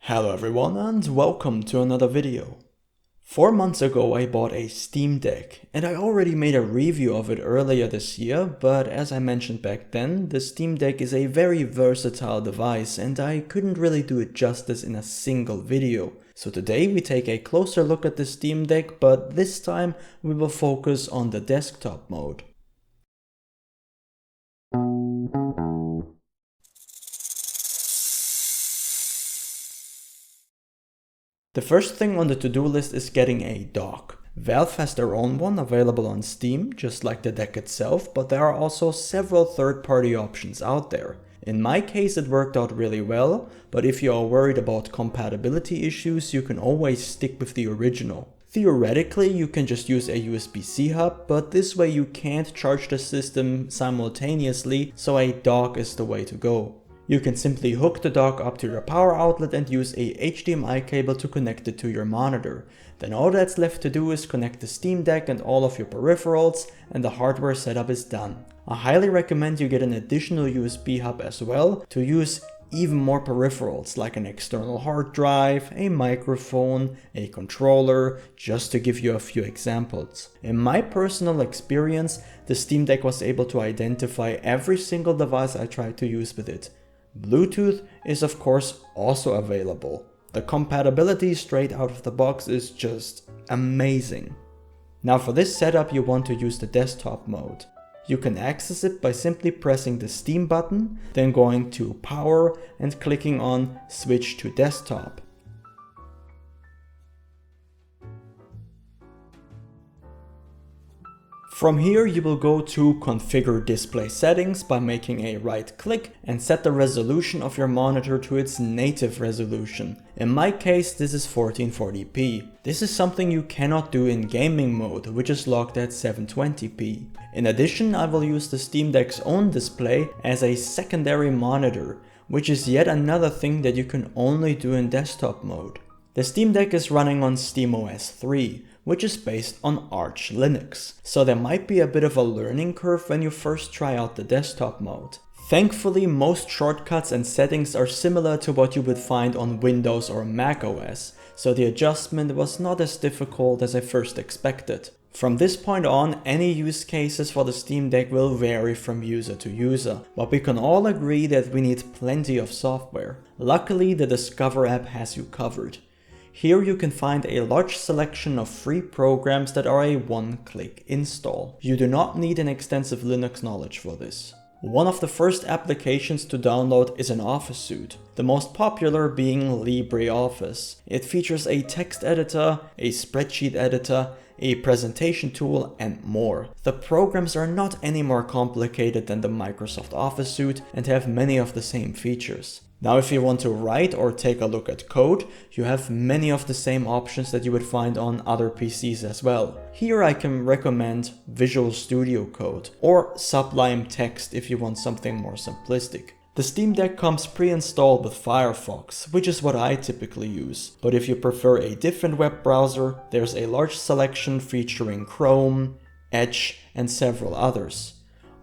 Hello everyone and welcome to another video. 4 months ago I bought a Steam Deck and I already made a review of it earlier this year, but as I mentioned back then, the Steam Deck is a very versatile device and I couldn't really do it justice in a single video. So today we take a closer look at the Steam Deck, but this time we will focus on the desktop mode. The first thing on the to-do list is getting a dock. Valve has their own one available on Steam, just like the deck itself, but there are also several third-party options out there. In my case it worked out really well, but if you are worried about compatibility issues, you can always stick with the original. Theoretically, you can just use a USB-C hub, but this way you can't charge the system simultaneously, so a dock is the way to go. You can simply hook the dock up to your power outlet and use a HDMI cable to connect it to your monitor. Then all that's left to do is connect the Steam Deck and all of your peripherals, and the hardware setup is done. I highly recommend you get an additional USB hub as well to use even more peripherals like an external hard drive, a microphone, a controller, just to give you a few examples. In my personal experience, the Steam Deck was able to identify every single device I tried to use with it. Bluetooth is of course also available. The compatibility straight out of the box is just amazing. Now for this setup you want to use the desktop mode. You can access it by simply pressing the Steam button, then going to Power and clicking on Switch to Desktop. From here you will go to Configure Display Settings by making a right click and set the resolution of your monitor to its native resolution. In my case this is 1440p. This is something you cannot do in gaming mode, which is locked at 720p. In addition, I will use the Steam Deck's own display as a secondary monitor, which is yet another thing that you can only do in desktop mode. The Steam Deck is running on SteamOS 3, which is based on Arch Linux, so there might be a bit of a learning curve when you first try out the desktop mode. Thankfully, most shortcuts and settings are similar to what you would find on Windows or Mac OS, so the adjustment was not as difficult as I first expected. From this point on, any use cases for the Steam Deck will vary from user to user, but we can all agree that we need plenty of software. Luckily, the Discover app has you covered. Here you can find a large selection of free programs that are a one-click install. You do not need an extensive Linux knowledge for this. One of the first applications to download is an Office suite, the most popular being LibreOffice. It features a text editor, a spreadsheet editor, a presentation tool, and more. The programs are not any more complicated than the Microsoft Office suite and have many of the same features. Now if you want to write or take a look at code, you have many of the same options that you would find on other PCs as well. Here I can recommend Visual Studio Code or Sublime Text if you want something more simplistic. The Steam Deck comes pre-installed with Firefox, which is what I typically use. But if you prefer a different web browser, there's a large selection featuring Chrome, Edge, and several others.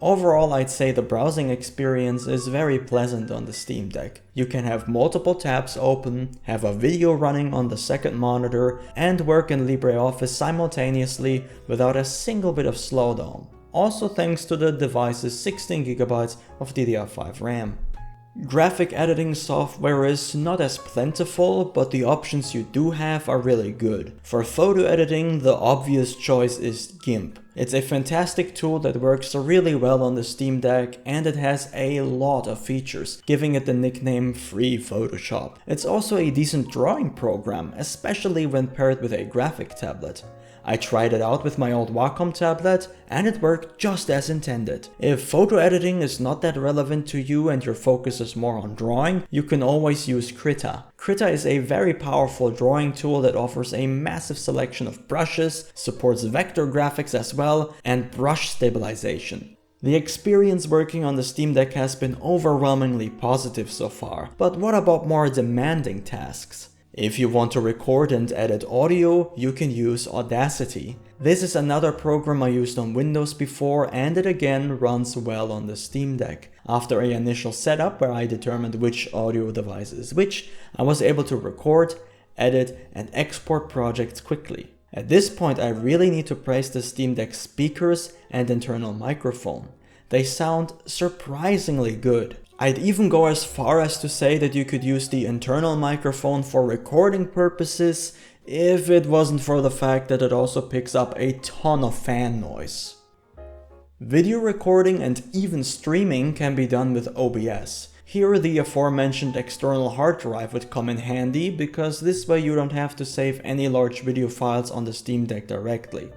Overall, I'd say the browsing experience is very pleasant on the Steam Deck. You can have multiple tabs open, have a video running on the second monitor, and work in LibreOffice simultaneously without a single bit of slowdown. Also thanks to the device's 16GB of DDR5 RAM. Graphic editing software is not as plentiful, but the options you do have are really good. For photo editing, the obvious choice is GIMP. It's a fantastic tool that works really well on the Steam Deck, and it has a lot of features, giving it the nickname Free Photoshop. It's also a decent drawing program, especially when paired with a graphic tablet. I tried it out with my old Wacom tablet and it worked just as intended. If photo editing is not that relevant to you and your focus is more on drawing, you can always use Krita. Krita is a very powerful drawing tool that offers a massive selection of brushes, supports vector graphics as well, and brush stabilization. The experience working on the Steam Deck has been overwhelmingly positive so far, but what about more demanding tasks? If you want to record and edit audio, you can use Audacity. This is another program I used on Windows before, and it again runs well on the Steam Deck. After an initial setup where I determined which audio device is which, I was able to record, edit and export projects quickly. At this point I really need to praise the Steam Deck speakers and internal microphone. They sound surprisingly good. I'd even go as far as to say that you could use the internal microphone for recording purposes if it wasn't for the fact that it also picks up a ton of fan noise. Video recording and even streaming can be done with OBS. Here the aforementioned external hard drive would come in handy, because this way you don't have to save any large video files on the Steam Deck directly.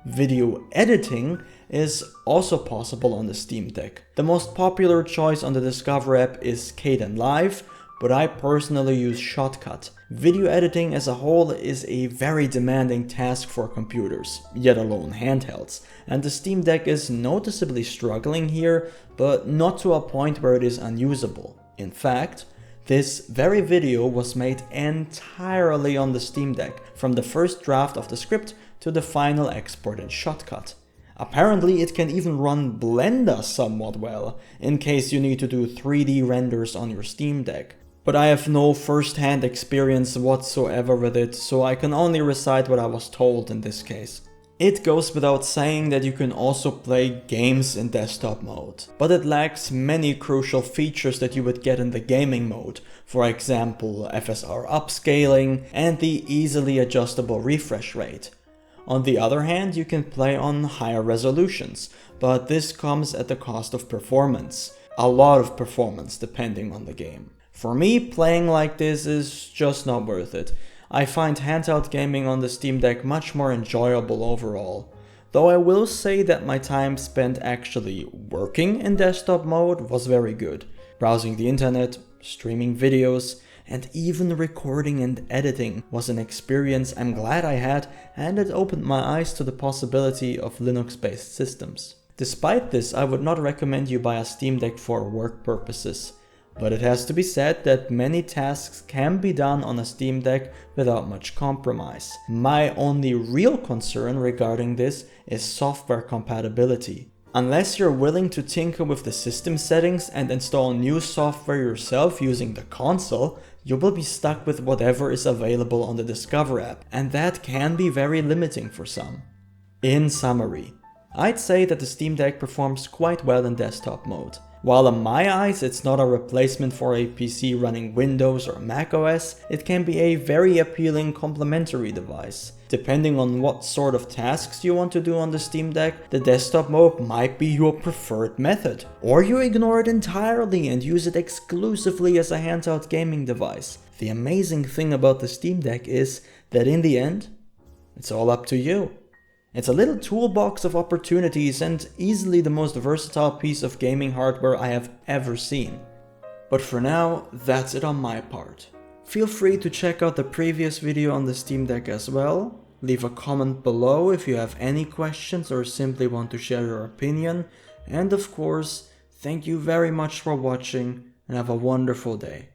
Video editing is also possible on the Steam Deck. The most popular choice on the Discover app is Kdenlive, but I personally use Shotcut. Video editing as a whole is a very demanding task for computers, yet alone handhelds, and the Steam Deck is noticeably struggling here, but not to a point where it is unusable. In fact, this very video was made entirely on the Steam Deck, from the first draft of the script to the final export in Shotcut. Apparently it can even run Blender somewhat well, in case you need to do 3D renders on your Steam Deck. But I have no first-hand experience whatsoever with it, so I can only recite what I was told in this case. It goes without saying that you can also play games in desktop mode, but it lacks many crucial features that you would get in the gaming mode, for example FSR upscaling and the easily adjustable refresh rate. On the other hand, you can play on higher resolutions, but this comes at the cost of performance. A lot of performance depending on the game. For me, playing like this is just not worth it. I find handheld gaming on the Steam Deck much more enjoyable overall. Though I will say that my time spent actually working in desktop mode was very good. Browsing the internet, streaming videos, and even recording and editing was an experience I'm glad I had, and it opened my eyes to the possibility of Linux-based systems. Despite this, I would not recommend you buy a Steam Deck for work purposes. But it has to be said that many tasks can be done on a Steam Deck without much compromise. My only real concern regarding this is software compatibility. Unless you're willing to tinker with the system settings and install new software yourself using the console, you will be stuck with whatever is available on the Discover app, and that can be very limiting for some. In summary, I'd say that the Steam Deck performs quite well in desktop mode. While in my eyes it's not a replacement for a PC running Windows or macOS, it can be a very appealing complementary device. Depending on what sort of tasks you want to do on the Steam Deck, the desktop mode might be your preferred method. Or you ignore it entirely and use it exclusively as a handheld gaming device. The amazing thing about the Steam Deck is that in the end, it's all up to you. It's a little toolbox of opportunities and easily the most versatile piece of gaming hardware I have ever seen. But for now, that's it on my part. Feel free to check out the previous video on the Steam Deck as well. Leave a comment below if you have any questions or simply want to share your opinion. And of course, thank you very much for watching and have a wonderful day.